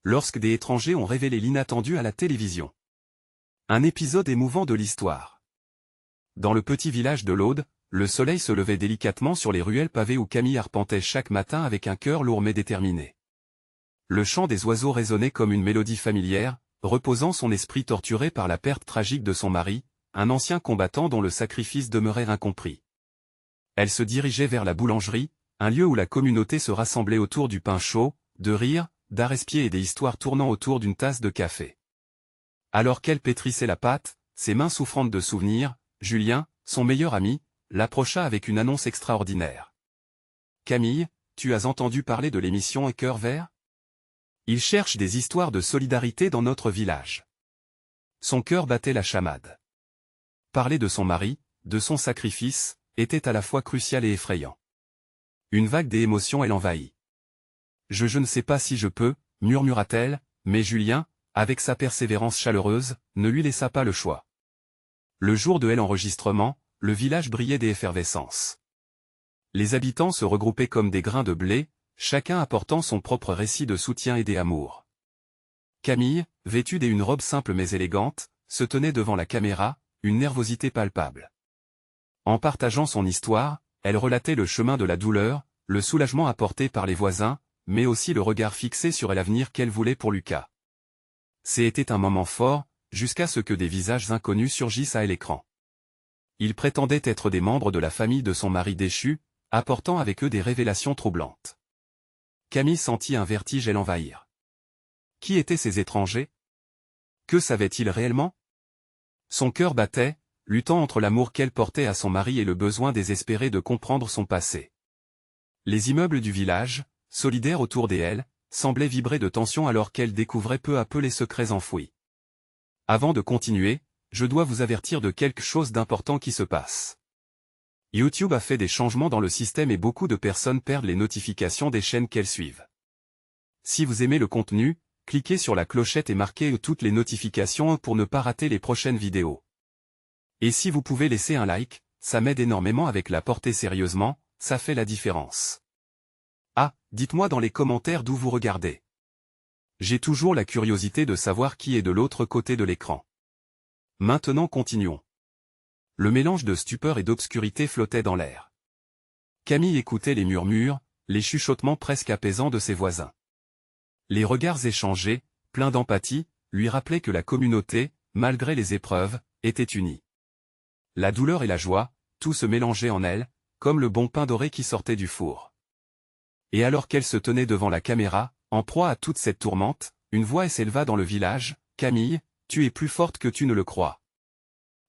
lorsque des étrangers ont révélé l'inattendu à la télévision. Un épisode émouvant de l'histoire. Dans le petit village de l'Aude, le soleil se levait délicatement sur les ruelles pavées où Camille arpentait chaque matin avec un cœur lourd mais déterminé. Le chant des oiseaux résonnait comme une mélodie familière, reposant son esprit torturé par la perte tragique de son mari, un ancien combattant dont le sacrifice demeurait incompris. Elle se dirigeait vers la boulangerie, un lieu où la communauté se rassemblait autour du pain chaud, de rires, d'arrêt-pied et des histoires tournant autour d'une tasse de café. Alors qu'elle pétrissait la pâte, ses mains souffrantes de souvenirs, Julien, son meilleur ami, l'approcha avec une annonce extraordinaire. « Camille, tu as entendu parler de l'émission Cœur Vert ? Il cherche des histoires de solidarité dans notre village. » Son cœur battait la chamade. Parler de son mari, de son sacrifice, était à la fois crucial et effrayant. Une vague d'émotions l'envahit. « Je ne sais pas si je peux, » murmura-t-elle, mais Julien, avec sa persévérance chaleureuse, ne lui laissa pas le choix. Le jour de l'enregistrement, le village brillait d'effervescence. Les habitants se regroupaient comme des grains de blé, chacun apportant son propre récit de soutien et d'amour. Camille, vêtue d'une robe simple mais élégante, se tenait devant la caméra, une nervosité palpable. En partageant son histoire, elle relatait le chemin de la douleur, le soulagement apporté par les voisins, mais aussi le regard fixé sur l'avenir qu'elle voulait pour Lucas. C'était un moment fort, jusqu'à ce que des visages inconnus surgissent à l'écran. Ils prétendaient être des membres de la famille de son mari déchu, apportant avec eux des révélations troublantes. Camille sentit un vertige l'envahir. Qui étaient ces étrangers? Que savait-il réellement? Son cœur battait, luttant entre l'amour qu'elle portait à son mari et le besoin désespéré de comprendre son passé. Les immeubles du village, solidaires autour d'elle, semblaient vibrer de tension alors qu'elle découvrait peu à peu les secrets enfouis. Avant de continuer, je dois vous avertir de quelque chose d'important qui se passe. YouTube a fait des changements dans le système et beaucoup de personnes perdent les notifications des chaînes qu'elles suivent. Si vous aimez le contenu, cliquez sur la clochette et marquez toutes les notifications pour ne pas rater les prochaines vidéos. Et si vous pouvez laisser un like, ça m'aide énormément avec la portée sérieusement, ça fait la différence. Ah, dites-moi dans les commentaires d'où vous regardez. J'ai toujours la curiosité de savoir qui est de l'autre côté de l'écran. Maintenant continuons. Le mélange de stupeur et d'obscurité flottait dans l'air. Camille écoutait les murmures, les chuchotements presque apaisants de ses voisins. Les regards échangés, pleins d'empathie, lui rappelaient que la communauté, malgré les épreuves, était unie. La douleur et la joie, tout se mélangeait en elle, comme le bon pain doré qui sortait du four. Et alors qu'elle se tenait devant la caméra, en proie à toute cette tourmente, une voix s'éleva dans le village, « Camille, tu es plus forte que tu ne le crois. »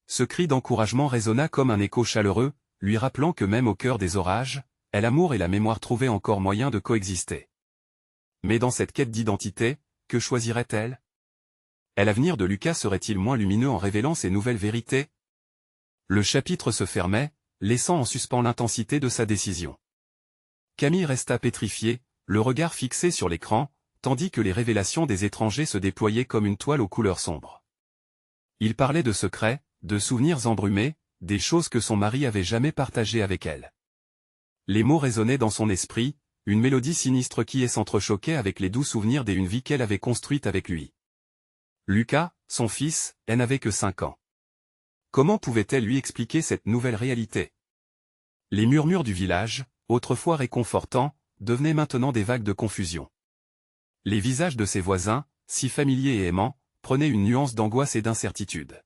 Ce cri d'encouragement résonna comme un écho chaleureux, lui rappelant que même au cœur des orages, l'amour et la mémoire trouvaient encore moyen de coexister. Mais dans cette quête d'identité, que choisirait-elle? L'avenir de Lucas serait-il moins lumineux en révélant ces nouvelles vérités? Le chapitre se fermait, laissant en suspens l'intensité de sa décision. Camille resta pétrifiée, le regard fixé sur l'écran, tandis que les révélations des étrangers se déployaient comme une toile aux couleurs sombres. Il parlait de secrets, de souvenirs embrumés, des choses que son mari avait jamais partagées avec elle. Les mots résonnaient dans son esprit, une mélodie sinistre qui s'entrechoquait avec les doux souvenirs d'une vie qu'elle avait construite avec lui. Lucas, son fils, n'avait que 5 ans. Comment pouvait-elle lui expliquer cette nouvelle réalité? Les murmures du village, autrefois réconfortants, devenaient maintenant des vagues de confusion. Les visages de ses voisins, si familiers et aimants, prenaient une nuance d'angoisse et d'incertitude.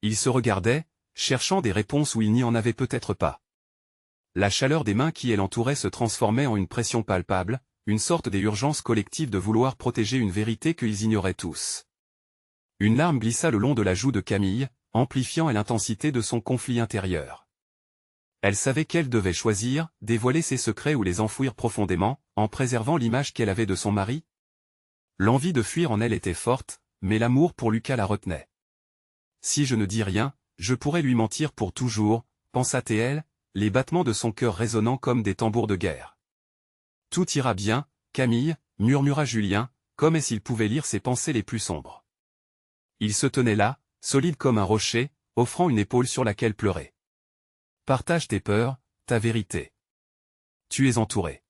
Ils se regardaient, cherchant des réponses où il n'y en avait peut-être pas. La chaleur des mains qui l'entouraient se transformait en une pression palpable, une sorte d'urgence collective de vouloir protéger une vérité qu'ils ignoraient tous. Une larme glissa le long de la joue de Camille, amplifiant l'intensité de son conflit intérieur. Elle savait qu'elle devait choisir, dévoiler ses secrets ou les enfouir profondément, en préservant l'image qu'elle avait de son mari. L'envie de fuir en elle était forte, mais l'amour pour Lucas la retenait. Si je ne dis rien, je pourrais lui mentir pour toujours, pensa-t-elle, les battements de son cœur résonnant comme des tambours de guerre. Tout ira bien, Camille, murmura Julien, comme s'il pouvait lire ses pensées les plus sombres. Il se tenait là, solide comme un rocher, offrant une épaule sur laquelle pleurer. Partage tes peurs, ta vérité. Tu es entouré.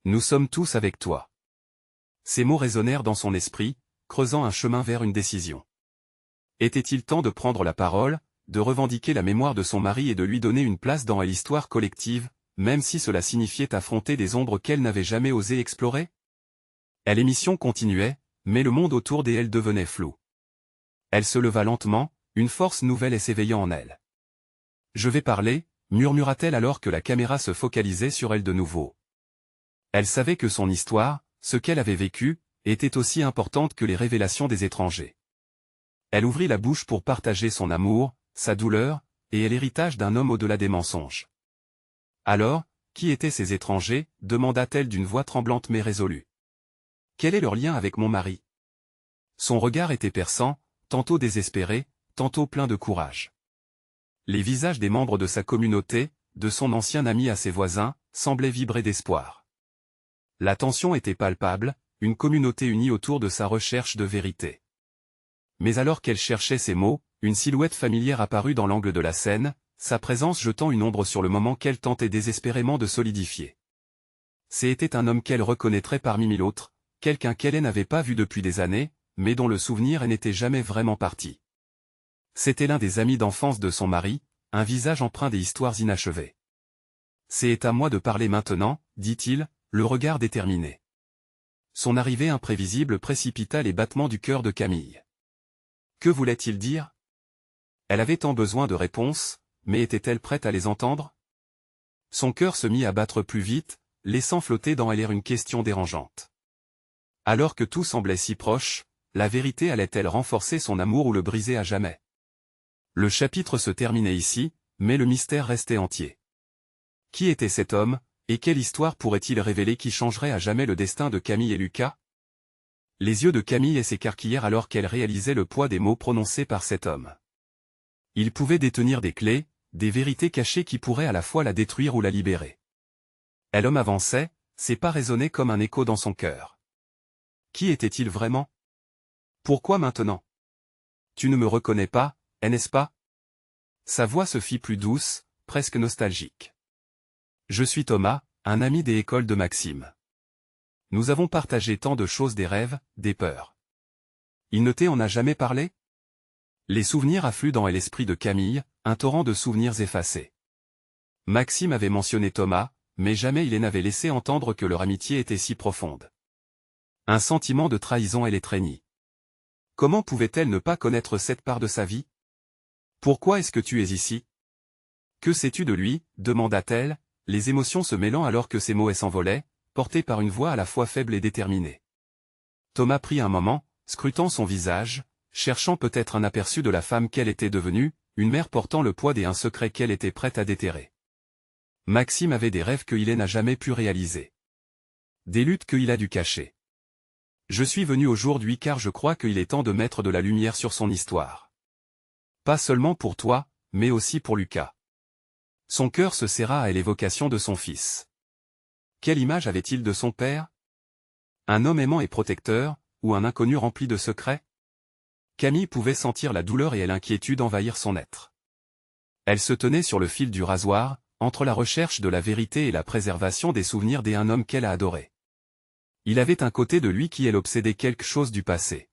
Nous sommes tous avec toi. Ces mots résonnèrent dans son esprit, creusant un chemin vers une décision. Était-il temps de prendre la parole, de revendiquer la mémoire de son mari et de lui donner une place dans l'histoire collective, même si cela signifiait affronter des ombres qu'elle n'avait jamais osé explorer? L'émission continuait, mais le monde autour d'elle devenait flou. Elle se leva lentement, une force nouvelle s'éveillant en elle. « Je vais parler », murmura-t-elle alors que la caméra se focalisait sur elle de nouveau. Elle savait que son histoire, ce qu'elle avait vécu, était aussi importante que les révélations des étrangers. Elle ouvrit la bouche pour partager son amour, sa douleur, et l'héritage d'un homme au-delà des mensonges. « Alors, qui étaient ces étrangers » demanda-t-elle d'une voix tremblante mais résolue. « Quel est leur lien avec mon mari ?» Son regard était perçant, tantôt désespéré, tantôt plein de courage. Les visages des membres de sa communauté, de son ancien ami à ses voisins, semblaient vibrer d'espoir. La tension était palpable, une communauté unie autour de sa recherche de vérité. Mais alors qu'elle cherchait ces mots, une silhouette familière apparut dans l'angle de la scène, sa présence jetant une ombre sur le moment qu'elle tentait désespérément de solidifier. C'était un homme qu'elle reconnaîtrait parmi mille autres, quelqu'un qu'elle n'avait pas vu depuis des années, mais dont le souvenir n'était jamais vraiment parti. C'était l'un des amis d'enfance de son mari, un visage empreint des histoires inachevées. « C'est à moi de parler maintenant », dit-il, le regard déterminé. Son arrivée imprévisible précipita les battements du cœur de Camille. Que voulait-il dire? Elle avait tant besoin de réponses, mais était-elle prête à les entendre? Son cœur se mit à battre plus vite, laissant flotter dans elle une question dérangeante. Alors que tout semblait si proche, la vérité allait-elle renforcer son amour ou le briser à jamais? Le chapitre se terminait ici, mais le mystère restait entier. Qui était cet homme, et quelle histoire pourrait-il révéler qui changerait à jamais le destin de Camille et Lucas? Les yeux de Camille s'écarquillèrent alors qu'elle réalisait le poids des mots prononcés par cet homme. Il pouvait détenir des clés, des vérités cachées qui pourraient à la fois la détruire ou la libérer. L'homme avançait, ses pas résonnaient comme un écho dans son cœur. Qui était-il vraiment? Pourquoi maintenant? Tu ne me reconnais pas, n'est-ce pas? Sa voix se fit plus douce, presque nostalgique. Je suis Thomas, un ami des écoles de Maxime. Nous avons partagé tant de choses, des rêves, des peurs. Il ne t'en a jamais parlé? Les souvenirs affluent dans l'esprit de Camille, un torrent de souvenirs effacés. Maxime avait mentionné Thomas, mais jamais il n'avait laissé entendre que leur amitié était si profonde. Un sentiment de trahison l'étreignit. Comment pouvait-elle ne pas connaître cette part de sa vie? Pourquoi est-ce que tu es ici? Que sais-tu de lui? Demanda-t-elle, les émotions se mêlant alors que ses mots s'envolaient, portés par une voix à la fois faible et déterminée. Thomas prit un moment, scrutant son visage, cherchant peut-être un aperçu de la femme qu'elle était devenue, une mère portant le poids d'un secret qu'elle était prête à déterrer. Maxime avait des rêves qu'il n'a jamais pu réaliser. Des luttes qu'il a dû cacher. Je suis venu aujourd'hui car je crois qu'il est temps de mettre de la lumière sur son histoire. Pas seulement pour toi, mais aussi pour Lucas. Son cœur se serra à l'évocation de son fils. Quelle image avait-il de son père? Un homme aimant et protecteur, ou un inconnu rempli de secrets? Camille pouvait sentir la douleur et l'inquiétude envahir son être. Elle se tenait sur le fil du rasoir, entre la recherche de la vérité et la préservation des souvenirs d'un homme qu'elle a adoré. Il avait un côté de lui qui l'obsédait quelque chose du passé.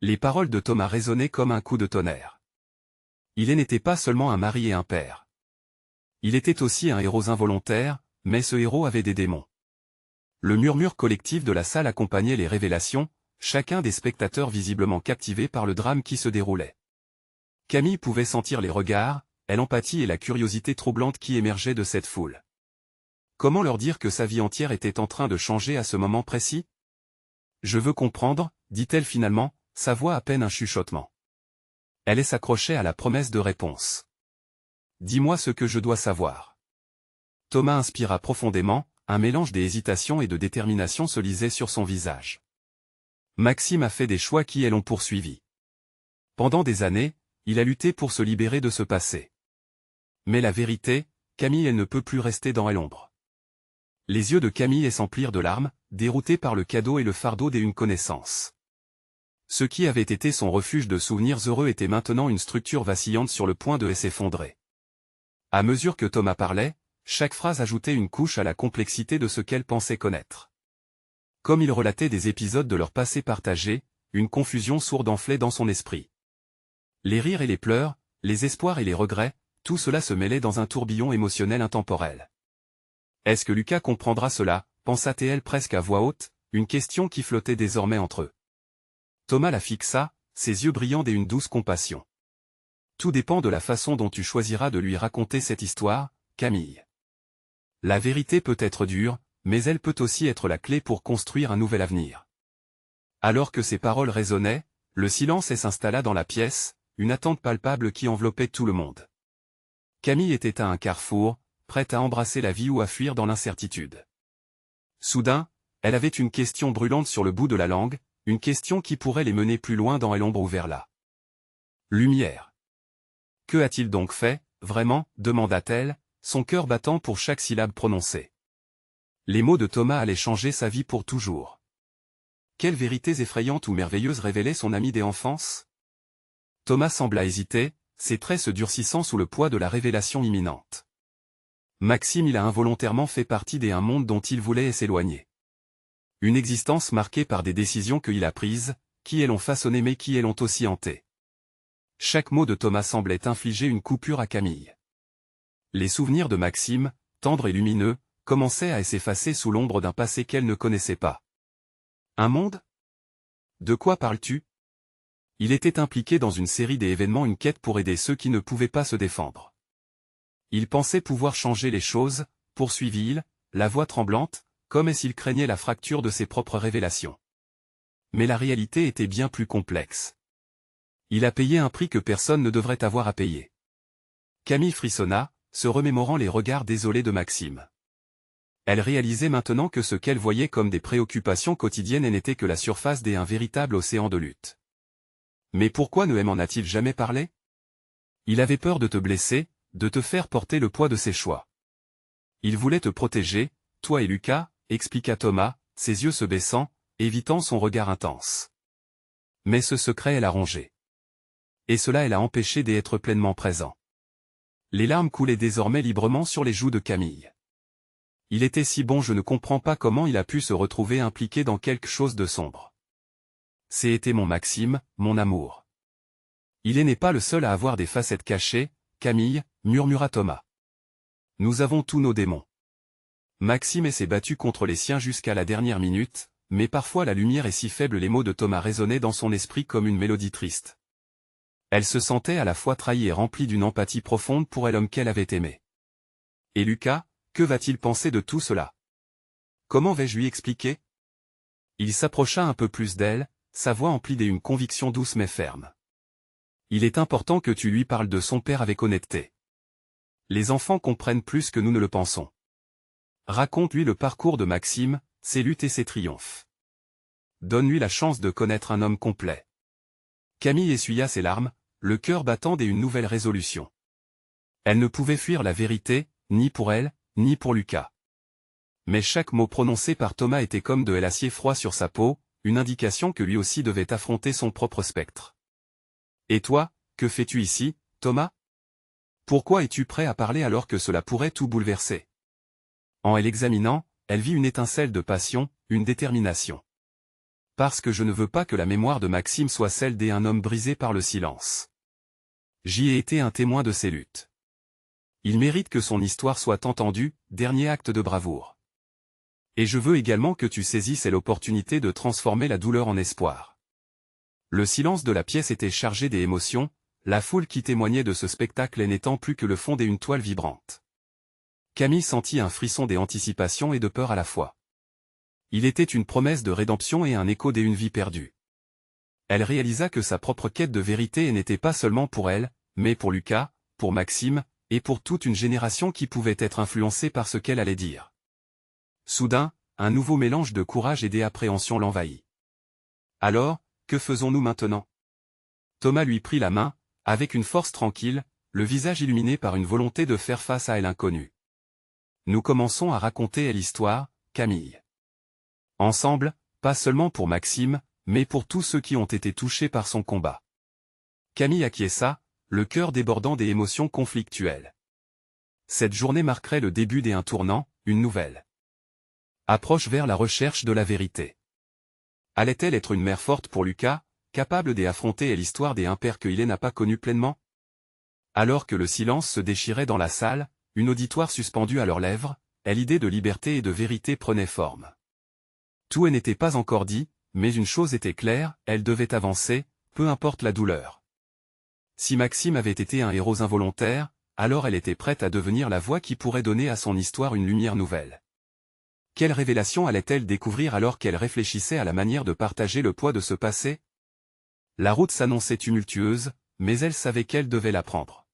Les paroles de Thomas résonnaient comme un coup de tonnerre. Il n'était pas seulement un mari et un père. Il était aussi un héros involontaire, mais ce héros avait des démons. Le murmure collectif de la salle accompagnait les révélations, chacun des spectateurs visiblement captivé par le drame qui se déroulait. Camille pouvait sentir les regards, l'empathie et la curiosité troublante qui émergeaient de cette foule. Comment leur dire que sa vie entière était en train de changer à ce moment précis? Je veux comprendre, dit-elle finalement, sa voix à peine un chuchotement. Elle s'accrochait à la promesse de réponse. Dis-moi ce que je dois savoir. Thomas inspira profondément, un mélange d'hésitation et de détermination se lisait sur son visage. Maxime a fait des choix qui l'ont poursuivi. Pendant des années, il a lutté pour se libérer de ce passé. Mais la vérité, Camille ne peut plus rester dans l'ombre. Les yeux de Camille s'emplirent de larmes, déroutés par le cadeau et le fardeau d'une connaissance. Ce qui avait été son refuge de souvenirs heureux était maintenant une structure vacillante sur le point de s'effondrer. À mesure que Thomas parlait, chaque phrase ajoutait une couche à la complexité de ce qu'elle pensait connaître. Comme il relatait des épisodes de leur passé partagé, une confusion sourde enflait dans son esprit. Les rires et les pleurs, les espoirs et les regrets, tout cela se mêlait dans un tourbillon émotionnel intemporel. Est-ce que Lucas comprendra cela, pensa-t-elle presque à voix haute, une question qui flottait désormais entre eux. Thomas la fixa, ses yeux brillants d'une douce compassion. Tout dépend de la façon dont tu choisiras de lui raconter cette histoire, Camille. La vérité peut être dure, mais elle peut aussi être la clé pour construire un nouvel avenir. Alors que ces paroles résonnaient, le silence s'installa dans la pièce, une attente palpable qui enveloppait tout le monde. Camille était à un carrefour, prête à embrasser la vie ou à fuir dans l'incertitude. Soudain, elle avait une question brûlante sur le bout de la langue, une question qui pourrait les mener plus loin dans l'ombre ou vers la lumière. Que a-t-il donc fait, vraiment, demanda-t-elle, son cœur battant pour chaque syllabe prononcée. Les mots de Thomas allaient changer sa vie pour toujours. Quelles vérités effrayantes ou merveilleuses révélait son ami d'enfance? Thomas sembla hésiter, ses traits se durcissant sous le poids de la révélation imminente. Maxime il a involontairement fait partie d'un monde dont il voulait s'éloigner. Une existence marquée par des décisions qu'il a prises, qui l'ont façonné mais qui l'ont aussi hanté. Chaque mot de Thomas semblait infliger une coupure à Camille. Les souvenirs de Maxime, tendres et lumineux, commençaient à s'effacer sous l'ombre d'un passé qu'elle ne connaissait pas. Un monde? De quoi parles-tu? Il était impliqué dans une série d'événements, une quête pour aider ceux qui ne pouvaient pas se défendre. Il pensait pouvoir changer les choses, poursuivit-il, la voix tremblante, comme s'il craignait la fracture de ses propres révélations. Mais la réalité était bien plus complexe. Il a payé un prix que personne ne devrait avoir à payer. Camille frissonna, se remémorant les regards désolés de Maxime. Elle réalisait maintenant que ce qu'elle voyait comme des préoccupations quotidiennes n'était que la surface d'un véritable océan de lutte. Mais pourquoi ne m'en a-t-il jamais parlé? Il avait peur de te blesser, de te faire porter le poids de ses choix. Il voulait te protéger, toi et Lucas, expliqua Thomas, ses yeux se baissant, évitant son regard intense. Mais ce secret elle a rongé. Et cela elle a empêché d'être pleinement présent. Les larmes coulaient désormais librement sur les joues de Camille. Il était si bon, je ne comprends pas comment il a pu se retrouver impliqué dans quelque chose de sombre. C'était mon Maxime, mon amour. Il n'est pas le seul à avoir des facettes cachées, Camille, murmura Thomas. Nous avons tous nos démons. Maxime s'est battu contre les siens jusqu'à la dernière minute, mais parfois la lumière est si faible. Les mots de Thomas résonnaient dans son esprit comme une mélodie triste. Elle se sentait à la fois trahie et remplie d'une empathie profonde pour l'homme qu'elle avait aimé. Et Lucas, que va-t-il penser de tout cela? Comment vais-je lui expliquer? Il s'approcha un peu plus d'elle, sa voix emplie d'une conviction douce mais ferme. Il est important que tu lui parles de son père avec honnêteté. Les enfants comprennent plus que nous ne le pensons. Raconte-lui le parcours de Maxime, ses luttes et ses triomphes. Donne-lui la chance de connaître un homme complet. Camille essuya ses larmes, le cœur battant d'une nouvelle résolution. Elle ne pouvait fuir la vérité, ni pour elle, ni pour Lucas. Mais chaque mot prononcé par Thomas était comme de l'acier froid sur sa peau, une indication que lui aussi devait affronter son propre spectre. Et toi, que fais-tu ici, Thomas? Pourquoi es-tu prêt à parler alors que cela pourrait tout bouleverser? En l'examinant, elle vit une étincelle de passion, une détermination. Parce que je ne veux pas que la mémoire de Maxime soit celle d'un homme brisé par le silence. J'y ai été un témoin de ses luttes. Il mérite que son histoire soit entendue, dernier acte de bravoure. Et je veux également que tu saisisses l'opportunité de transformer la douleur en espoir. Le silence de la pièce était chargé d'émotions, la foule qui témoignait de ce spectacle n'étant plus que le fond d'une toile vibrante. Camille sentit un frisson d'anticipation et de peur à la fois. Il était une promesse de rédemption et un écho d'une vie perdue. Elle réalisa que sa propre quête de vérité n'était pas seulement pour elle, mais pour Lucas, pour Maxime, et pour toute une génération qui pouvait être influencée par ce qu'elle allait dire. Soudain, un nouveau mélange de courage et d'appréhension l'envahit. Alors, que faisons-nous maintenant? Thomas lui prit la main, avec une force tranquille, le visage illuminé par une volonté de faire face à l'inconnu. Nous commençons à raconter l'histoire, Camille. Ensemble, pas seulement pour Maxime, mais pour tous ceux qui ont été touchés par son combat. Camille acquiesça, le cœur débordant des émotions conflictuelles. Cette journée marquerait le début d'un tournant, une nouvelle approche vers la recherche de la vérité. Allait-elle être une mère forte pour Lucas, capable d'affronter l'histoire des impairs qu'il n'a pas connus pleinement? Alors que le silence se déchirait dans la salle, une auditoire suspendue à leurs lèvres, l'idée de liberté et de vérité prenait forme. Tout n'était pas encore dit, mais une chose était claire, elle devait avancer, peu importe la douleur. Si Maxime avait été un héros involontaire, alors elle était prête à devenir la voix qui pourrait donner à son histoire une lumière nouvelle. Quelle révélation allait-elle découvrir alors qu'elle réfléchissait à la manière de partager le poids de ce passé? La route s'annonçait tumultueuse, mais elle savait qu'elle devait la prendre.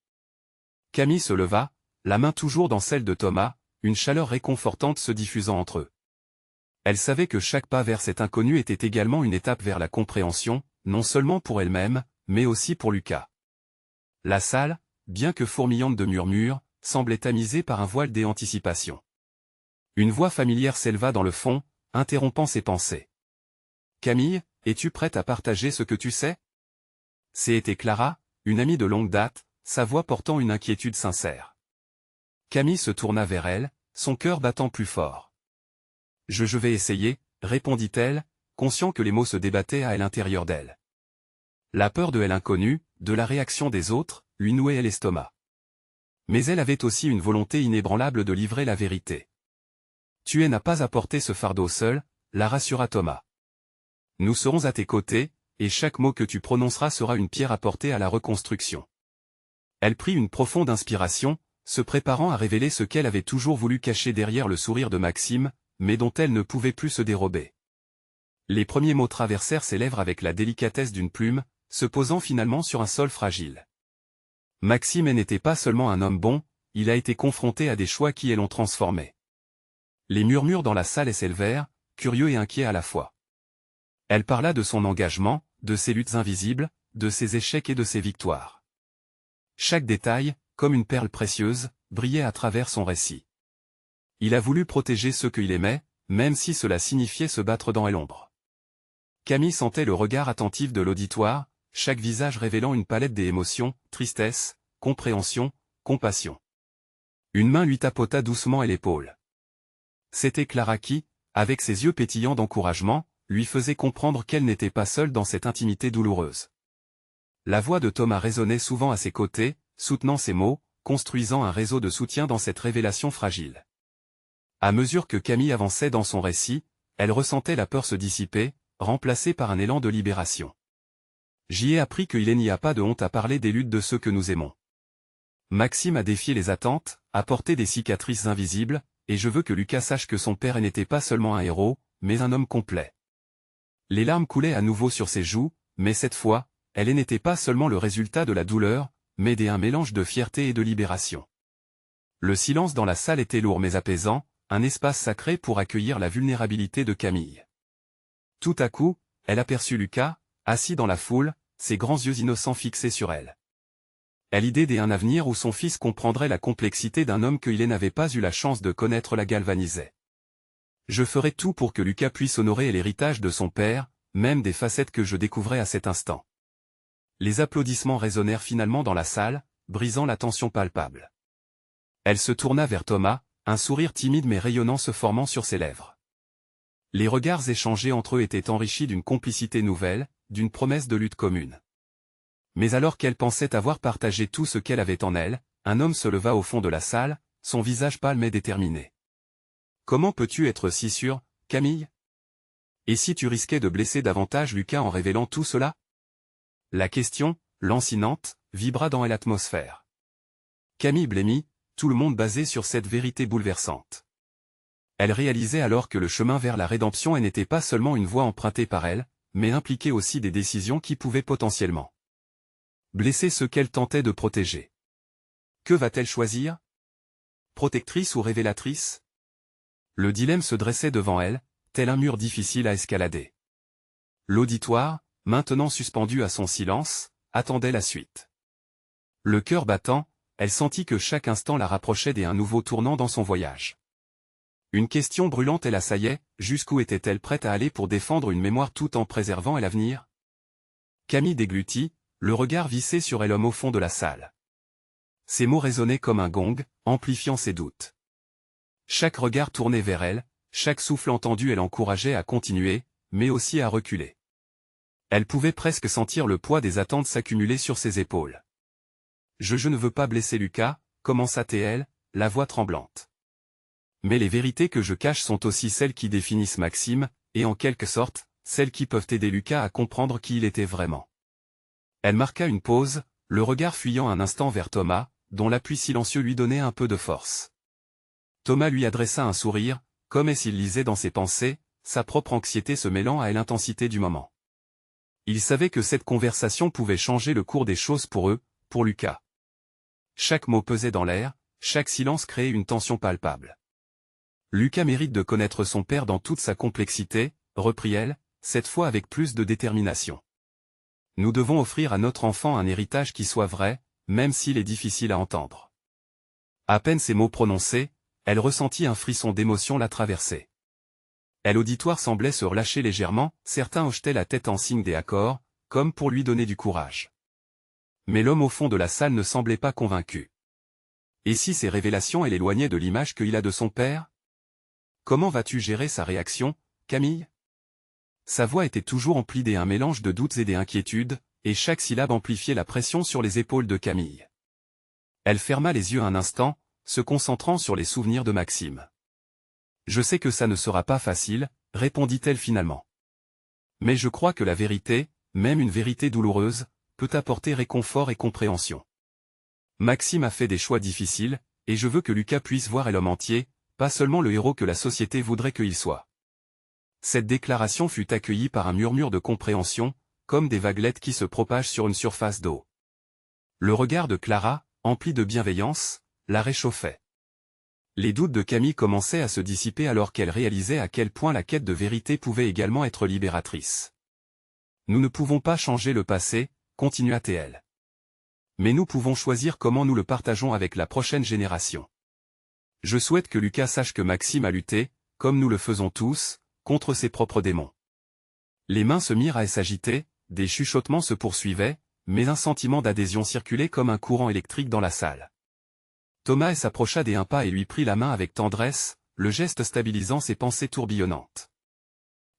Camille se leva, la main toujours dans celle de Thomas, une chaleur réconfortante se diffusant entre eux. Elle savait que chaque pas vers cet inconnu était également une étape vers la compréhension, non seulement pour elle-même, mais aussi pour Lucas. La salle, bien que fourmillante de murmures, semblait tamisée par un voile d'anticipation. Une voix familière s'éleva dans le fond, interrompant ses pensées. « Camille, es-tu prête à partager ce que tu sais ?» C'était Clara, une amie de longue date, sa voix portant une inquiétude sincère. Camille se tourna vers elle, son cœur battant plus fort. « Je vais essayer, » répondit-elle, conscient que les mots se débattaient à l'intérieur d'elle. La peur de l'inconnu, de la réaction des autres, lui nouait l'estomac. Mais elle avait aussi une volonté inébranlable de livrer la vérité. « Tu n'as pas à porter ce fardeau seul, » la rassura Thomas. « Nous serons à tes côtés, et chaque mot que tu prononceras sera une pierre apportée à la reconstruction. » Elle prit une profonde inspiration, se préparant à révéler ce qu'elle avait toujours voulu cacher derrière le sourire de Maxime, mais dont elle ne pouvait plus se dérober. Les premiers mots traversèrent ses lèvres avec la délicatesse d'une plume, se posant finalement sur un sol fragile. Maxime n'était pas seulement un homme bon, il a été confronté à des choix qui l'ont transformé. Les murmures dans la salle s'élevèrent, curieux et inquiets à la fois. Elle parla de son engagement, de ses luttes invisibles, de ses échecs et de ses victoires. Chaque détail, comme une perle précieuse, brillait à travers son récit. Il a voulu protéger ceux qu'il aimait, même si cela signifiait se battre dans l'ombre. Camille sentait le regard attentif de l'auditoire, chaque visage révélant une palette d'émotions, tristesse, compréhension, compassion. Une main lui tapota doucement à l'épaule. C'était Clara qui, avec ses yeux pétillants d'encouragement, lui faisait comprendre qu'elle n'était pas seule dans cette intimité douloureuse. La voix de Thomas résonnait souvent à ses côtés, soutenant ses mots, construisant un réseau de soutien dans cette révélation fragile. À mesure que Camille avançait dans son récit, elle ressentait la peur se dissiper, remplacée par un élan de libération. J'y ai appris qu'il n'y a pas de honte à parler des luttes de ceux que nous aimons. Maxime a défié les attentes, a porté des cicatrices invisibles, et je veux que Lucas sache que son père n'était pas seulement un héros, mais un homme complet. Les larmes coulaient à nouveau sur ses joues, mais cette fois, elle n'était pas seulement le résultat de la douleur, mais d'un mélange de fierté et de libération. Le silence dans la salle était lourd mais apaisant, un espace sacré pour accueillir la vulnérabilité de Camille. Tout à coup, elle aperçut Lucas, assis dans la foule, ses grands yeux innocents fixés sur elle. Elle idée d'un avenir où son fils comprendrait la complexité d'un homme qu'il n'avait pas eu la chance de connaître la galvanisait. Je ferai tout pour que Lucas puisse honorer l'héritage de son père, même des facettes que je découvrais à cet instant. Les applaudissements résonnèrent finalement dans la salle, brisant la tension palpable. Elle se tourna vers Thomas, un sourire timide mais rayonnant se formant sur ses lèvres. Les regards échangés entre eux étaient enrichis d'une complicité nouvelle, d'une promesse de lutte commune. Mais alors qu'elle pensait avoir partagé tout ce qu'elle avait en elle, un homme se leva au fond de la salle, son visage pâle mais déterminé. « Comment peux-tu être si sûre, Camille? Et si tu risquais de blesser davantage Lucas en révélant tout cela ?» La question, lancinante, vibra dans l'atmosphère. Camille blêmit, tout le monde basé sur cette vérité bouleversante. Elle réalisait alors que le chemin vers la rédemption n'était pas seulement une voie empruntée par elle, mais impliquait aussi des décisions qui pouvaient potentiellement blesser ceux qu'elle tentait de protéger. Que va-t-elle choisir? Protectrice ou révélatrice? Le dilemme se dressait devant elle, tel un mur difficile à escalader. L'auditoire, maintenant suspendu à son silence, attendait la suite. Le cœur battant, elle sentit que chaque instant la rapprochait d'un nouveau tournant dans son voyage. Une question brûlante l'assaillait, jusqu'où était-elle prête à aller pour défendre une mémoire tout en préservant l'avenir? Camille déglutit, le regard vissé sur l'homme au fond de la salle. Ses mots résonnaient comme un gong, amplifiant ses doutes. Chaque regard tourné vers elle, chaque souffle entendu elle encourageait à continuer, mais aussi à reculer. Elle pouvait presque sentir le poids des attentes s'accumuler sur ses épaules. Je ne veux pas blesser Lucas, commença-t-elle, la voix tremblante. Mais les vérités que je cache sont aussi celles qui définissent Maxime, et en quelque sorte, celles qui peuvent aider Lucas à comprendre qui il était vraiment. Elle marqua une pause, le regard fuyant un instant vers Thomas, dont l'appui silencieux lui donnait un peu de force. Thomas lui adressa un sourire, comme s'il lisait dans ses pensées, sa propre anxiété se mêlant à l'intensité du moment. Il savait que cette conversation pouvait changer le cours des choses pour eux, pour Lucas. Chaque mot pesait dans l'air, chaque silence créait une tension palpable. Lucas mérite de connaître son père dans toute sa complexité, reprit-elle, cette fois avec plus de détermination. Nous devons offrir à notre enfant un héritage qui soit vrai, même s'il est difficile à entendre. À peine ces mots prononcés, elle ressentit un frisson d'émotion la traverser. L'auditoire semblait se relâcher légèrement, certains hochetaient la tête en signe des accords, comme pour lui donner du courage. Mais l'homme au fond de la salle ne semblait pas convaincu. Et si ces révélations l'éloignaient de l'image qu'il a de son père? Comment vas-tu gérer sa réaction, Camille? Sa voix était toujours emplie d'un mélange de doutes et d'inquiétudes, et chaque syllabe amplifiait la pression sur les épaules de Camille. Elle ferma les yeux un instant, se concentrant sur les souvenirs de Maxime. Je sais que ça ne sera pas facile, répondit-elle finalement. Mais je crois que la vérité, même une vérité douloureuse, peut apporter réconfort et compréhension. Maxime a fait des choix difficiles, et je veux que Lucas puisse voir l'homme entier, pas seulement le héros que la société voudrait qu'il soit. Cette déclaration fut accueillie par un murmure de compréhension, comme des vaguelettes qui se propagent sur une surface d'eau. Le regard de Clara, empli de bienveillance, la réchauffait. Les doutes de Camille commençaient à se dissiper alors qu'elle réalisait à quel point la quête de vérité pouvait également être libératrice. Nous ne pouvons pas changer le passé, continua-t-elle. Mais nous pouvons choisir comment nous le partageons avec la prochaine génération. Je souhaite que Lucas sache que Maxime a lutté, comme nous le faisons tous, contre ses propres démons. Les mains se mirent à s'agiter, des chuchotements se poursuivaient, mais un sentiment d'adhésion circulait comme un courant électrique dans la salle. Thomas s'approcha d'un pas et lui prit la main avec tendresse, le geste stabilisant ses pensées tourbillonnantes.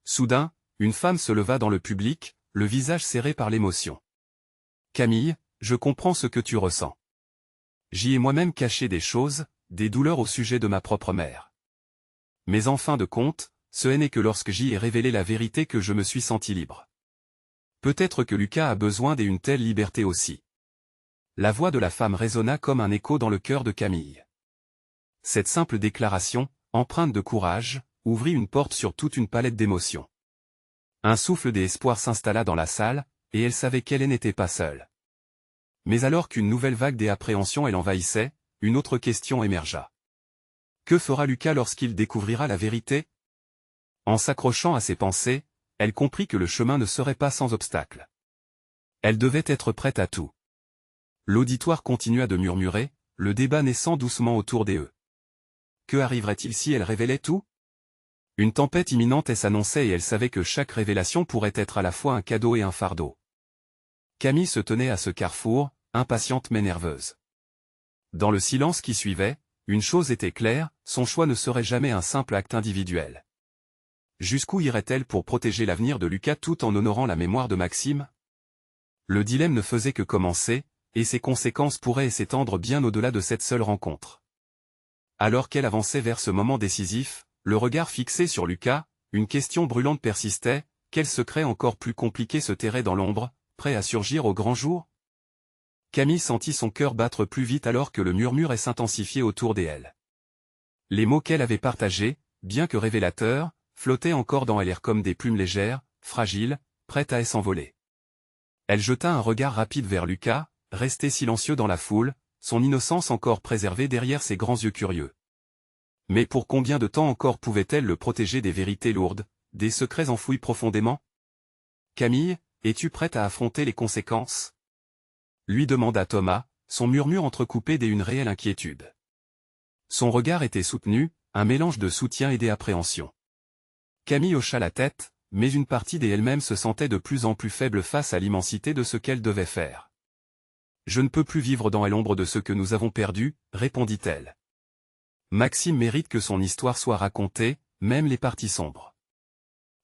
Soudain, une femme se leva dans le public, le visage serré par l'émotion. « Camille, je comprends ce que tu ressens. J'y ai moi-même caché des choses, des douleurs au sujet de ma propre mère. Mais en fin de compte, ce n'est que lorsque j'y ai révélé la vérité que je me suis senti libre. Peut-être que Lucas a besoin d'une telle liberté aussi. » La voix de la femme résonna comme un écho dans le cœur de Camille. Cette simple déclaration, empreinte de courage, ouvrit une porte sur toute une palette d'émotions. Un souffle d'espoir s'installa dans la salle, et elle savait qu'elle n'était pas seule. Mais alors qu'une nouvelle vague d'appréhension l'envahissait, une autre question émergea. Que fera Lucas lorsqu'il découvrira la vérité? En s'accrochant à ses pensées, elle comprit que le chemin ne serait pas sans obstacle. Elle devait être prête à tout. L'auditoire continua de murmurer, le débat naissant doucement autour d'eux. Que arriverait-il si elle révélait tout? Une tempête imminente s'annonçait et elle savait que chaque révélation pourrait être à la fois un cadeau et un fardeau. Camille se tenait à ce carrefour, impatiente mais nerveuse. Dans le silence qui suivait, une chose était claire, son choix ne serait jamais un simple acte individuel. Jusqu'où irait-elle pour protéger l'avenir de Lucas tout en honorant la mémoire de Maxime? Le dilemme ne faisait que commencer, et ses conséquences pourraient s'étendre bien au-delà de cette seule rencontre. Alors qu'elle avançait vers ce moment décisif, le regard fixé sur Lucas, une question brûlante persistait, quel secret encore plus compliqué se terrait dans l'ombre, prêt à surgir au grand jour? Camille sentit son cœur battre plus vite alors que le murmure s'intensifiait autour d'elle. Les mots qu'elle avait partagés, bien que révélateurs, flottaient encore dans l'air comme des plumes légères, fragiles, prêtes à s'envoler. Elle jeta un regard rapide vers Lucas, resté silencieux dans la foule, son innocence encore préservée derrière ses grands yeux curieux. Mais pour combien de temps encore pouvait-elle le protéger des vérités lourdes, des secrets enfouis profondément? Camille, es-tu prête à affronter les conséquences? Lui demanda Thomas, son murmure entrecoupé d'une réelle inquiétude. Son regard était soutenu, un mélange de soutien et d'appréhension. Camille hocha la tête, mais une partie d'elle-même se sentait de plus en plus faible face à l'immensité de ce qu'elle devait faire. Je ne peux plus vivre dans l'ombre de ce que nous avons perdu, répondit-elle. Maxime mérite que son histoire soit racontée, même les parties sombres.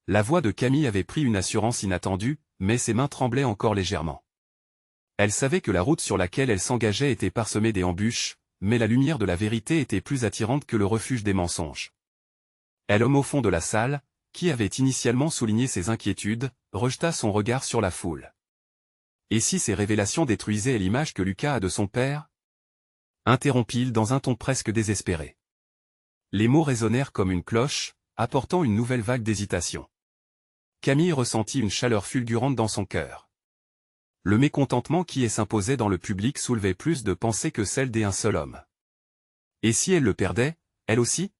La voix de Camille avait pris une assurance inattendue, mais ses mains tremblaient encore légèrement. Elle savait que la route sur laquelle elle s'engageait était parsemée d'embûches, mais la lumière de la vérité était plus attirante que le refuge des mensonges. L'homme au fond de la salle, qui avait initialement souligné ses inquiétudes, rejeta son regard sur la foule. Et si ces révélations détruisaient l'image que Lucas a de son père? Interrompit-il dans un ton presque désespéré. Les mots résonnèrent comme une cloche, apportant une nouvelle vague d'hésitation. Camille ressentit une chaleur fulgurante dans son cœur. Le mécontentement qui s'imposait dans le public soulevait plus de pensées que celle d'un seul homme. Et si elle le perdait, elle aussi?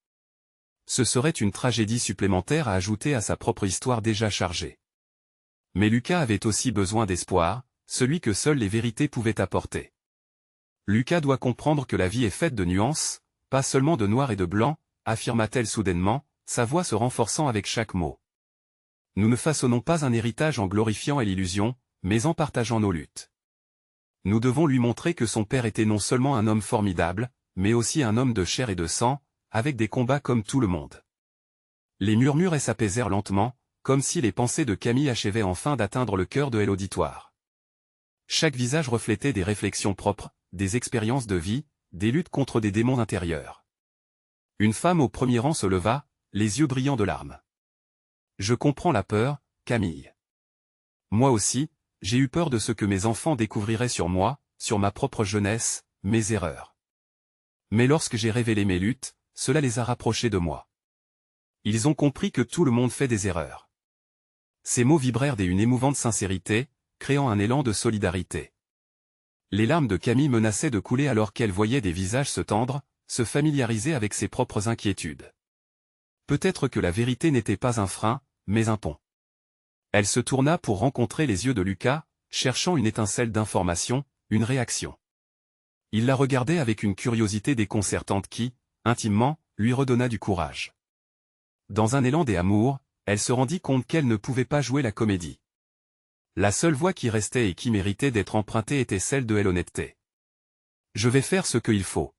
Ce serait une tragédie supplémentaire à ajouter à sa propre histoire déjà chargée. Mais Lucas avait aussi besoin d'espoir, celui que seules les vérités pouvaient apporter. Lucas doit comprendre que la vie est faite de nuances, pas seulement de noir et de blanc, affirma-t-elle soudainement, sa voix se renforçant avec chaque mot. Nous ne façonnons pas un héritage en glorifiant l'illusion, mais en partageant nos luttes. Nous devons lui montrer que son père était non seulement un homme formidable, mais aussi un homme de chair et de sang, avec des combats comme tout le monde. Les murmures s'apaisèrent lentement, comme si les pensées de Camille achevaient enfin d'atteindre le cœur de l'auditoire. Chaque visage reflétait des réflexions propres, des expériences de vie, des luttes contre des démons intérieurs. Une femme au premier rang se leva, les yeux brillants de larmes. Je comprends la peur, Camille. Moi aussi, j'ai eu peur de ce que mes enfants découvriraient sur moi, sur ma propre jeunesse, mes erreurs. Mais lorsque j'ai révélé mes luttes, cela les a rapprochés de moi. Ils ont compris que tout le monde fait des erreurs. Ces mots vibrèrent d'une émouvante sincérité, créant un élan de solidarité. Les larmes de Camille menaçaient de couler alors qu'elle voyait des visages se tendre, se familiariser avec ses propres inquiétudes. Peut-être que la vérité n'était pas un frein, mais un pont. Elle se tourna pour rencontrer les yeux de Lucas, cherchant une étincelle d'information, une réaction. Il la regardait avec une curiosité déconcertante qui, intimement, lui redonna du courage. Dans un élan d'amour, elle se rendit compte qu'elle ne pouvait pas jouer la comédie. La seule voix qui restait et qui méritait d'être empruntée était celle de l'honnêteté. Je vais faire ce qu'il faut.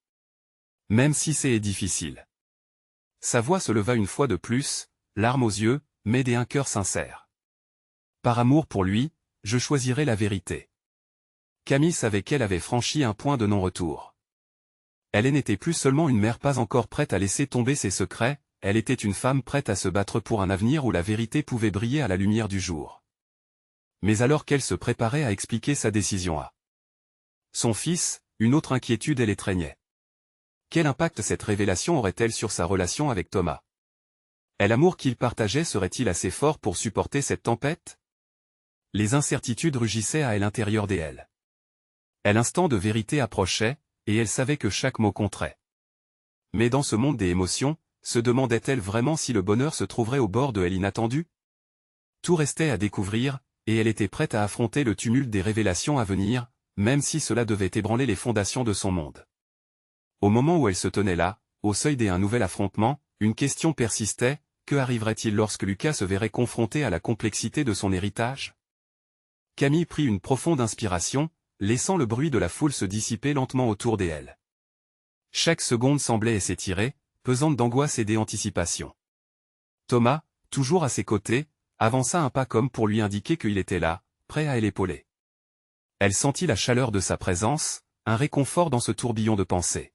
Même si c'est difficile. Sa voix se leva une fois de plus, larmes aux yeux, mais d'un cœur sincère. Par amour pour lui, je choisirai la vérité. Camille savait qu'elle avait franchi un point de non-retour. Elle n'était plus seulement une mère pas encore prête à laisser tomber ses secrets, elle était une femme prête à se battre pour un avenir où la vérité pouvait briller à la lumière du jour. Mais alors qu'elle se préparait à expliquer sa décision à son fils, une autre inquiétude l'étreignait. Quel impact cette révélation aurait-elle sur sa relation avec Thomas? L'amour qu'il partageait serait-il assez fort pour supporter cette tempête? Les incertitudes rugissaient à l'intérieur d'elle. L'instant de vérité approchait, et elle savait que chaque mot compterait. Mais dans ce monde des émotions, se demandait-elle vraiment si le bonheur se trouverait au bord de l'inattendu? Tout restait à découvrir, et elle était prête à affronter le tumulte des révélations à venir, même si cela devait ébranler les fondations de son monde. Au moment où elle se tenait là, au seuil d'un nouvel affrontement, une question persistait, que arriverait-il lorsque Lucas se verrait confronté à la complexité de son héritage? Camille prit une profonde inspiration, laissant le bruit de la foule se dissiper lentement autour d'elle. Chaque seconde semblait s'étirer, pesante d'angoisse et d'anticipation. Thomas, toujours à ses côtés, avança un pas comme pour lui indiquer qu'il était là, prêt à l'épauler. Elle sentit la chaleur de sa présence, un réconfort dans ce tourbillon de pensées.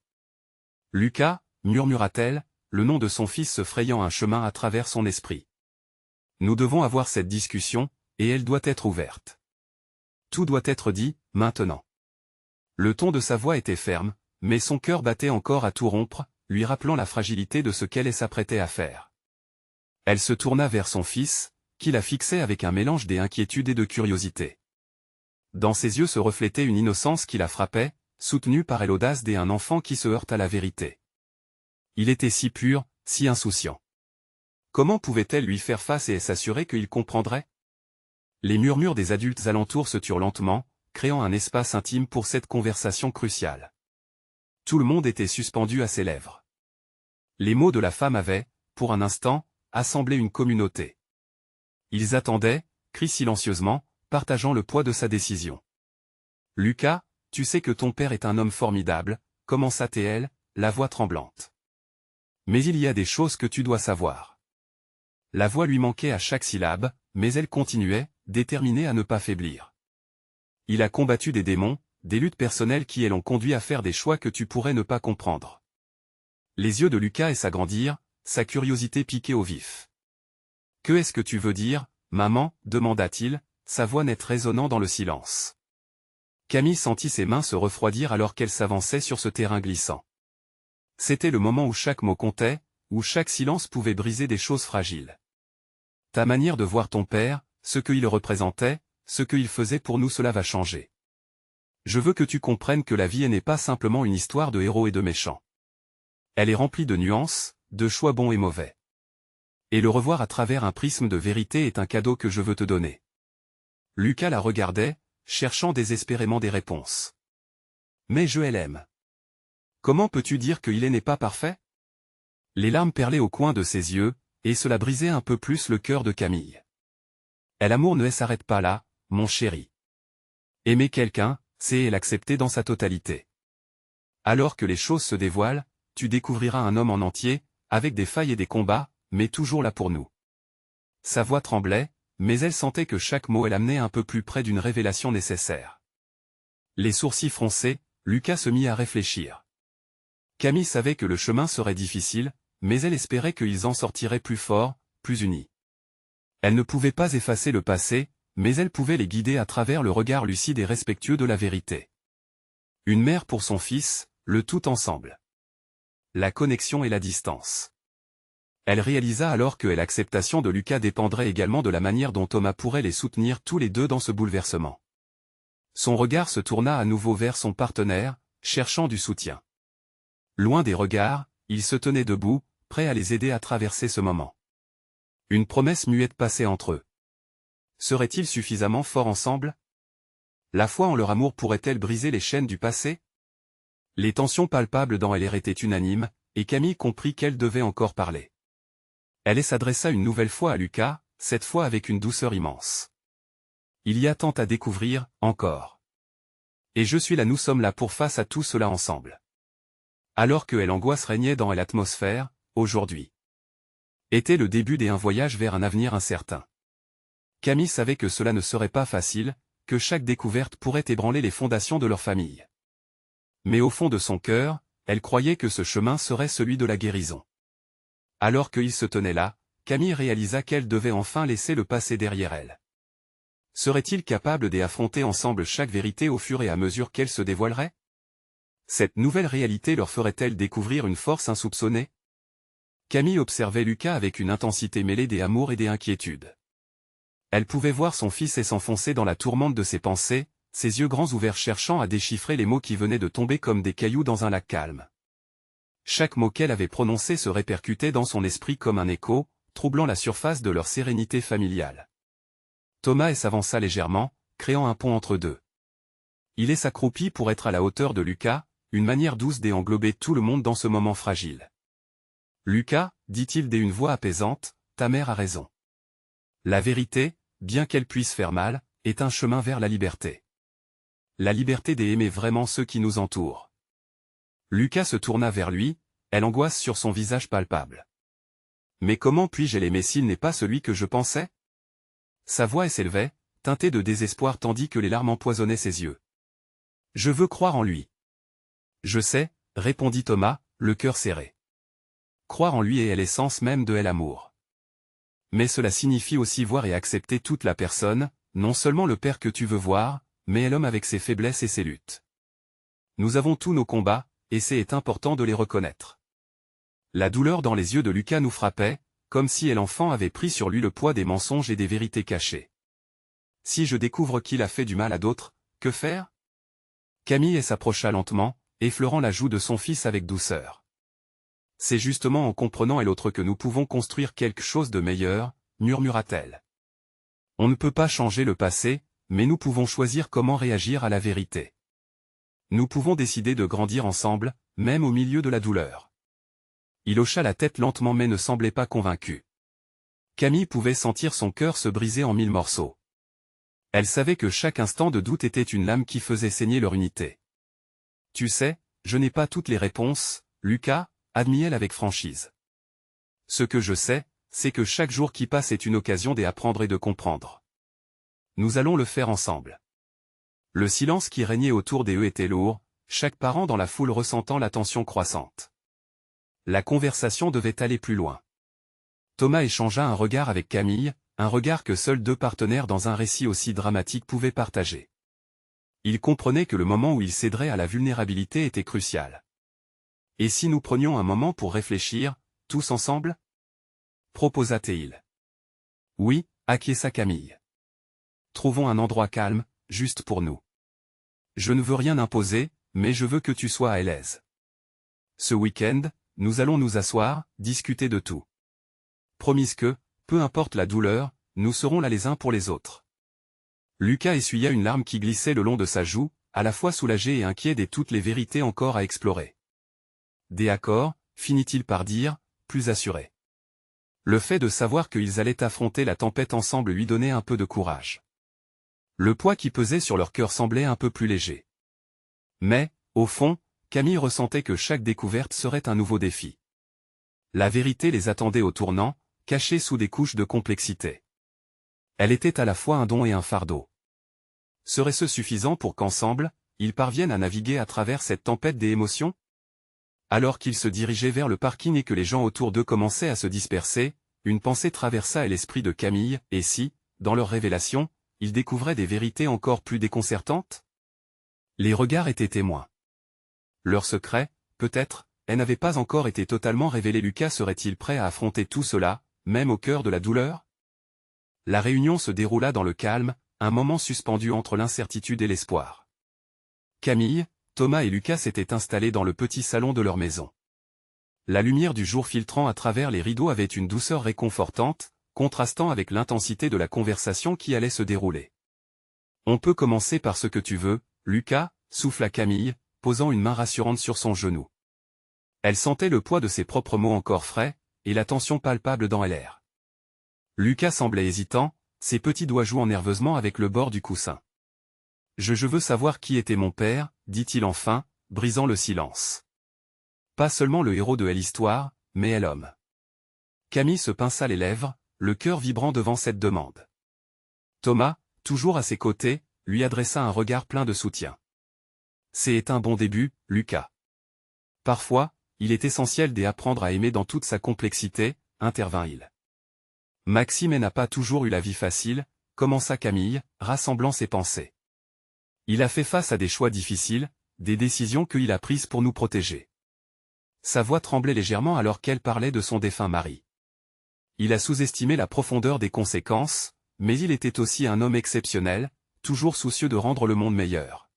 Lucas, murmura-t-elle, le nom de son fils se frayant un chemin à travers son esprit. Nous devons avoir cette discussion, et elle doit être ouverte. Tout doit être dit, maintenant. Le ton de sa voix était ferme, mais son cœur battait encore à tout rompre, lui rappelant la fragilité de ce qu'elle s'apprêtait à faire. Elle se tourna vers son fils, qui la fixait avec un mélange d'inquiétude et de curiosité. Dans ses yeux se reflétait une innocence qui la frappait, soutenue par l'audace d'un enfant qui se heurte à la vérité. Il était si pur, si insouciant. Comment pouvait-elle lui faire face et s'assurer qu'il comprendrait? Les murmures des adultes alentours se turent lentement, créant un espace intime pour cette conversation cruciale. Tout le monde était suspendu à ses lèvres. Les mots de la femme avaient, pour un instant, assemblé une communauté. Ils attendaient, crient silencieusement, partageant le poids de sa décision. Lucas, tu sais que ton père est un homme formidable, commença-t-elle, la voix tremblante. Mais il y a des choses que tu dois savoir. La voix lui manquait à chaque syllabe, mais elle continuait, déterminée à ne pas faiblir. Il a combattu des démons, des luttes personnelles qui l'ont conduit à faire des choix que tu pourrais ne pas comprendre. Les yeux de Lucas s'agrandirent, sa curiosité piquée au vif. « Que est-ce que tu veux dire, maman » demanda-t-il, sa voix nette résonnant dans le silence. Camille sentit ses mains se refroidir alors qu'elle s'avançait sur ce terrain glissant. C'était le moment où chaque mot comptait, où chaque silence pouvait briser des choses fragiles. Ta manière de voir ton père, ce qu'il représentait, ce qu'il faisait pour nous, cela va changer. Je veux que tu comprennes que la vie n'est pas simplement une histoire de héros et de méchants. Elle est remplie de nuances, de choix bons et mauvais. Et le revoir à travers un prisme de vérité est un cadeau que je veux te donner. Lucas la regardait, cherchant désespérément des réponses. Mais je l'aime. Comment peux-tu dire qu'il n'est pas parfait? Les larmes perlaient au coin de ses yeux, et cela brisait un peu plus le cœur de Camille. L'amour ne s'arrête pas là, mon chéri. Aimer quelqu'un, c'est l'accepter dans sa totalité. Alors que les choses se dévoilent, tu découvriras un homme en entier, avec des failles et des combats, mais toujours là pour nous. Sa voix tremblait, mais elle sentait que chaque mot l'amenait un peu plus près d'une révélation nécessaire. Les sourcils froncés, Lucas se mit à réfléchir. Camille savait que le chemin serait difficile, mais elle espérait qu'ils en sortiraient plus forts, plus unis. Elle ne pouvait pas effacer le passé, mais elle pouvait les guider à travers le regard lucide et respectueux de la vérité. Une mère pour son fils, le tout ensemble. La connexion et la distance. Elle réalisa alors que l'acceptation de Lucas dépendrait également de la manière dont Thomas pourrait les soutenir tous les deux dans ce bouleversement. Son regard se tourna à nouveau vers son partenaire, cherchant du soutien. Loin des regards, il se tenait debout, prêt à les aider à traverser ce moment. Une promesse muette passait entre eux. Seraient-ils suffisamment forts ensemble? La foi en leur amour pourrait-elle briser les chaînes du passé? Les tensions palpables dans elle étaient unanimes, et Camille comprit qu'elle devait encore parler. Elle s'adressa une nouvelle fois à Lucas, cette fois avec une douceur immense. Il y a tant à découvrir, encore. Et je suis là, nous sommes là pour face à tout cela ensemble. Alors que l'angoisse régnait dans l'atmosphère, aujourd'hui. Était le début d'un voyage vers un avenir incertain. Camille savait que cela ne serait pas facile, que chaque découverte pourrait ébranler les fondations de leur famille. Mais au fond de son cœur, elle croyait que ce chemin serait celui de la guérison. Alors qu'ils se tenaient là, Camille réalisa qu'elle devait enfin laisser le passé derrière elle. Serait-il capable d'affronter ensemble chaque vérité au fur et à mesure qu'elle se dévoilerait? Cette nouvelle réalité leur ferait-elle découvrir une force insoupçonnée? Camille observait Lucas avec une intensité mêlée d'amour et d'inquiétude. Elle pouvait voir son fils s'enfoncer dans la tourmente de ses pensées, ses yeux grands ouverts cherchant à déchiffrer les mots qui venaient de tomber comme des cailloux dans un lac calme. Chaque mot qu'elle avait prononcé se répercutait dans son esprit comme un écho, troublant la surface de leur sérénité familiale. Thomas s'avança légèrement, créant un pont entre deux. Il s'accroupit pour être à la hauteur de Lucas, une manière douce d'englober tout le monde dans ce moment fragile. « Lucas, dit-il d'une voix apaisante, ta mère a raison. La vérité, bien qu'elle puisse faire mal, est un chemin vers la liberté. La liberté d'aimer vraiment ceux qui nous entourent. » Lucas se tourna vers lui, l'angoisse sur son visage palpable. « Mais comment puis-je l'aimer s'il n'est pas celui que je pensais ?» Sa voix s'élevait, teintée de désespoir tandis que les larmes empoisonnaient ses yeux. « Je veux croire en lui. »« Je sais, » répondit Thomas, le cœur serré. Croire en lui est l'essence même de l'amour. Mais cela signifie aussi voir et accepter toute la personne, non seulement le père que tu veux voir, mais l'homme avec ses faiblesses et ses luttes. Nous avons tous nos combats, et c'est important de les reconnaître. La douleur dans les yeux de Lucas nous frappait, comme si l'enfant avait pris sur lui le poids des mensonges et des vérités cachées. Si je découvre qu'il a fait du mal à d'autres, que faire? Camille s'approcha lentement, effleurant la joue de son fils avec douceur. C'est justement en comprenant l'autre que nous pouvons construire quelque chose de meilleur, murmura-t-elle. On ne peut pas changer le passé, mais nous pouvons choisir comment réagir à la vérité. Nous pouvons décider de grandir ensemble, même au milieu de la douleur. Il hocha la tête lentement mais ne semblait pas convaincu. Camille pouvait sentir son cœur se briser en 1000 morceaux. Elle savait que chaque instant de doute était une lame qui faisait saigner leur unité. Tu sais, je n'ai pas toutes les réponses, Lucas, admit-elle avec franchise. Ce que je sais, c'est que chaque jour qui passe est une occasion d'apprendre et de comprendre. Nous allons le faire ensemble. Le silence qui régnait autour des eux était lourd, chaque parent dans la foule ressentant la tension croissante. La conversation devait aller plus loin. Thomas échangea un regard avec Camille, un regard que seuls deux partenaires dans un récit aussi dramatique pouvaient partager. Il comprenait que le moment où il céderait à la vulnérabilité était crucial. Et si nous prenions un moment pour réfléchir, tous ensemble? Proposa-t-il. Oui, acquiesça Camille. Trouvons un endroit calme, juste pour nous. Je ne veux rien imposer, mais je veux que tu sois à l'aise. Ce week-end, nous allons nous asseoir, discuter de tout. Promise que, peu importe la douleur, nous serons là les uns pour les autres. Lucas essuya une larme qui glissait le long de sa joue, à la fois soulagé et inquiet de toutes les vérités encore à explorer. D'accord, finit-il par dire, plus assuré. Le fait de savoir qu'ils allaient affronter la tempête ensemble lui donnait un peu de courage. Le poids qui pesait sur leur cœur semblait un peu plus léger. Mais, au fond, Camille ressentait que chaque découverte serait un nouveau défi. La vérité les attendait au tournant, cachée sous des couches de complexité. Elle était à la fois un don et un fardeau. Serait-ce suffisant pour qu'ensemble, ils parviennent à naviguer à travers cette tempête des émotions? Alors qu'ils se dirigeaient vers le parking et que les gens autour d'eux commençaient à se disperser, une pensée traversa l'esprit de Camille, et si, dans leur révélation, ils découvraient des vérités encore plus déconcertantes? Les regards étaient témoins. Leur secret, peut-être, n'avait pas encore été totalement révélé. Lucas serait-il prêt à affronter tout cela, même au cœur de la douleur? La réunion se déroula dans le calme, un moment suspendu entre l'incertitude et l'espoir. Camille, Thomas et Lucas s'étaient installés dans le petit salon de leur maison. La lumière du jour filtrant à travers les rideaux avait une douceur réconfortante, contrastant avec l'intensité de la conversation qui allait se dérouler. On peut commencer par ce que tu veux, Lucas, souffla Camille, posant une main rassurante sur son genou. Elle sentait le poids de ses propres mots encore frais, et la tension palpable dans l'air. Lucas semblait hésitant, ses petits doigts jouant nerveusement avec le bord du coussin. Je veux savoir qui était mon père, dit-il enfin, brisant le silence. Pas seulement le héros de l'histoire, mais l'homme. Camille se pinça les lèvres, le cœur vibrant devant cette demande. Thomas, toujours à ses côtés, lui adressa un regard plein de soutien. C'est un bon début, Lucas. Parfois, il est essentiel d'apprendre à aimer dans toute sa complexité, intervint-il. Maxime n'a pas toujours eu la vie facile, commença Camille, rassemblant ses pensées. Il a fait face à des choix difficiles, des décisions qu'il a prises pour nous protéger. Sa voix tremblait légèrement alors qu'elle parlait de son défunt mari. Il a sous-estimé la profondeur des conséquences, mais il était aussi un homme exceptionnel, toujours soucieux de rendre le monde meilleur.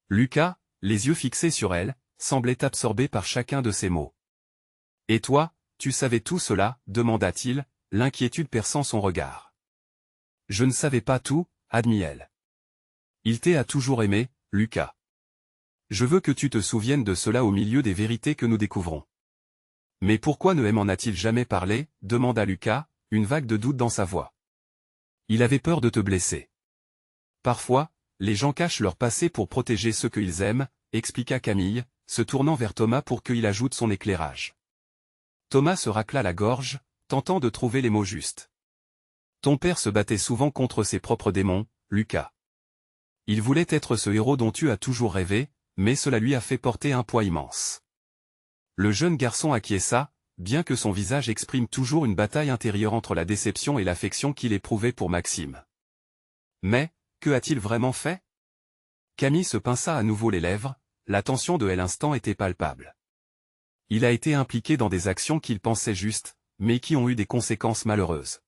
Lucas, les yeux fixés sur elle, semblait absorbé par chacun de ses mots. « Et toi, tu savais tout cela ?» demanda-t-il, l'inquiétude perçant son regard. « Je ne savais pas tout » admit-elle. « Il t'a toujours aimé, Lucas. Je veux que tu te souviennes de cela au milieu des vérités que nous découvrons. » « Mais pourquoi ne m'en a-t-il jamais parlé ?» demanda Lucas, une vague de doute dans sa voix. « Il avait peur de te blesser. » « Parfois, les gens cachent leur passé pour protéger ceux qu'ils aiment, expliqua Camille, se tournant vers Thomas pour qu'il ajoute son éclairage. Thomas se racla la gorge, tentant de trouver les mots justes. Ton père se battait souvent contre ses propres démons, Lucas. Il voulait être ce héros dont tu as toujours rêvé, mais cela lui a fait porter un poids immense. Le jeune garçon acquiesça, bien que son visage exprime toujours une bataille intérieure entre la déception et l'affection qu'il éprouvait pour Maxime. Mais, que a-t-il vraiment fait? Camille se pinça à nouveau les lèvres, la tension de l'instant était palpable. Il a été impliqué dans des actions qu'il pensait justes, mais qui ont eu des conséquences malheureuses.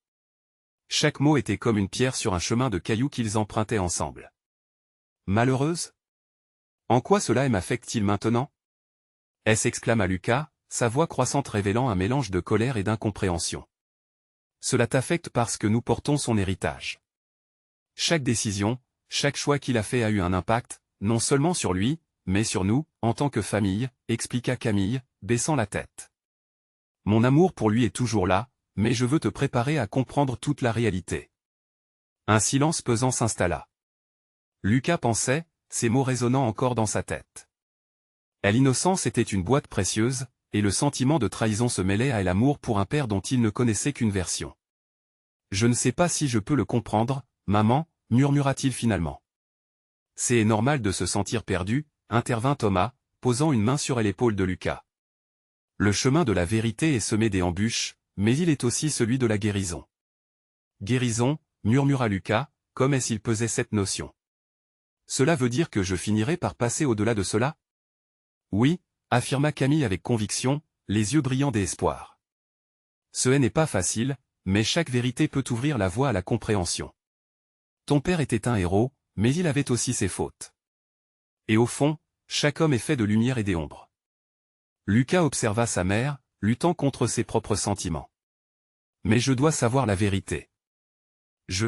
Chaque mot était comme une pierre sur un chemin de cailloux qu'ils empruntaient ensemble. Malheureuse? En quoi cela m'affecte-t-il maintenant? S'exclama Lucas, sa voix croissante révélant un mélange de colère et d'incompréhension. Cela t'affecte parce que nous portons son héritage. Chaque décision, chaque choix qu'il a fait a eu un impact, non seulement sur lui, mais sur nous, en tant que famille, expliqua Camille, baissant la tête. Mon amour pour lui est toujours là, mais je veux te préparer à comprendre toute la réalité. Un silence pesant s'installa. Lucas pensait, ces mots résonnant encore dans sa tête. L'innocence était une boîte précieuse, et le sentiment de trahison se mêlait à l'amour pour un père dont il ne connaissait qu'une version. « Je ne sais pas si je peux le comprendre, maman, murmura-t-il finalement. « C'est normal de se sentir perdu, intervint Thomas, posant une main sur l'épaule de Lucas. Le chemin de la vérité est semé d'embûches, mais il est aussi celui de la guérison. Guérison, murmura Lucas, comme est-ce qu'il pesait cette notion. Cela veut dire que je finirai par passer au-delà de cela? Oui, affirma Camille avec conviction, les yeux brillants d'espoir. Ce n'est pas facile, mais chaque vérité peut ouvrir la voie à la compréhension. Ton père était un héros, mais il avait aussi ses fautes. Et au fond, chaque homme est fait de lumière et d'ombre. Lucas observa sa mère, luttant contre ses propres sentiments. Mais je dois savoir la vérité. Je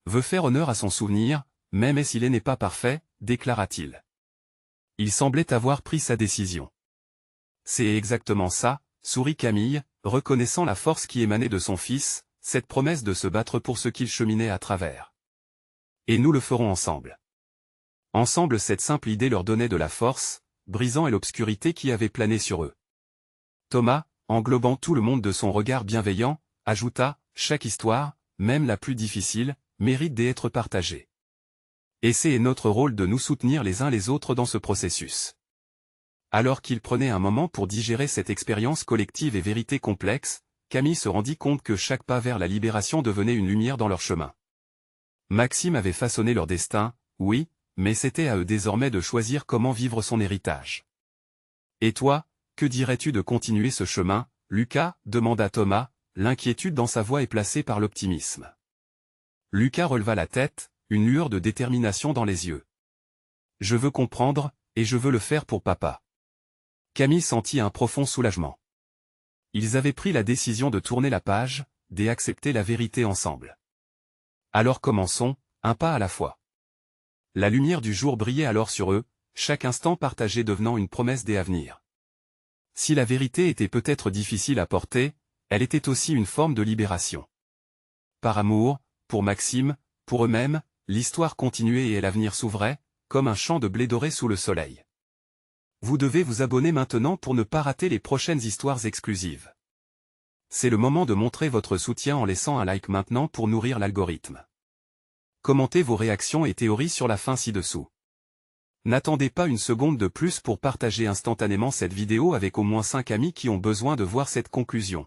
veux faire honneur à son souvenir, même s'il n'est pas parfait, déclara-t-il. Il semblait avoir pris sa décision. C'est exactement ça, sourit Camille, reconnaissant la force qui émanait de son fils, cette promesse de se battre pour ce qu'il cheminait à travers. Et nous le ferons ensemble. Ensemble, cette simple idée leur donnait de la force, brisant l'obscurité qui avait plané sur eux. Thomas, englobant tout le monde de son regard bienveillant, ajouta, chaque histoire, même la plus difficile, mérite d'être partagée. Et c'est notre rôle de nous soutenir les uns les autres dans ce processus. Alors qu'il prenait un moment pour digérer cette expérience collective et vérité complexe, Camille se rendit compte que chaque pas vers la libération devenait une lumière dans leur chemin. Maxime avait façonné leur destin, oui, mais c'était à eux désormais de choisir comment vivre son héritage. Et toi, que dirais-tu de continuer ce chemin, Lucas, demanda Thomas, l'inquiétude dans sa voix est placée par l'optimisme. Lucas releva la tête, une lueur de détermination dans les yeux. Je veux comprendre, et je veux le faire pour papa. Camille sentit un profond soulagement. Ils avaient pris la décision de tourner la page, d'accepter la vérité ensemble. Alors commençons, un pas à la fois. La lumière du jour brillait alors sur eux, chaque instant partagé devenant une promesse d'avenir. Si la vérité était peut-être difficile à porter, elle était aussi une forme de libération. Par amour, pour Maxime, pour eux-mêmes, l'histoire continuait et l'avenir s'ouvrait, comme un champ de blé doré sous le soleil. Vous devez vous abonner maintenant pour ne pas rater les prochaines histoires exclusives. C'est le moment de montrer votre soutien en laissant un like maintenant pour nourrir l'algorithme. Commentez vos réactions et théories sur la fin ci-dessous. N'attendez pas une seconde de plus pour partager instantanément cette vidéo avec au moins 5 amis qui ont besoin de voir cette conclusion.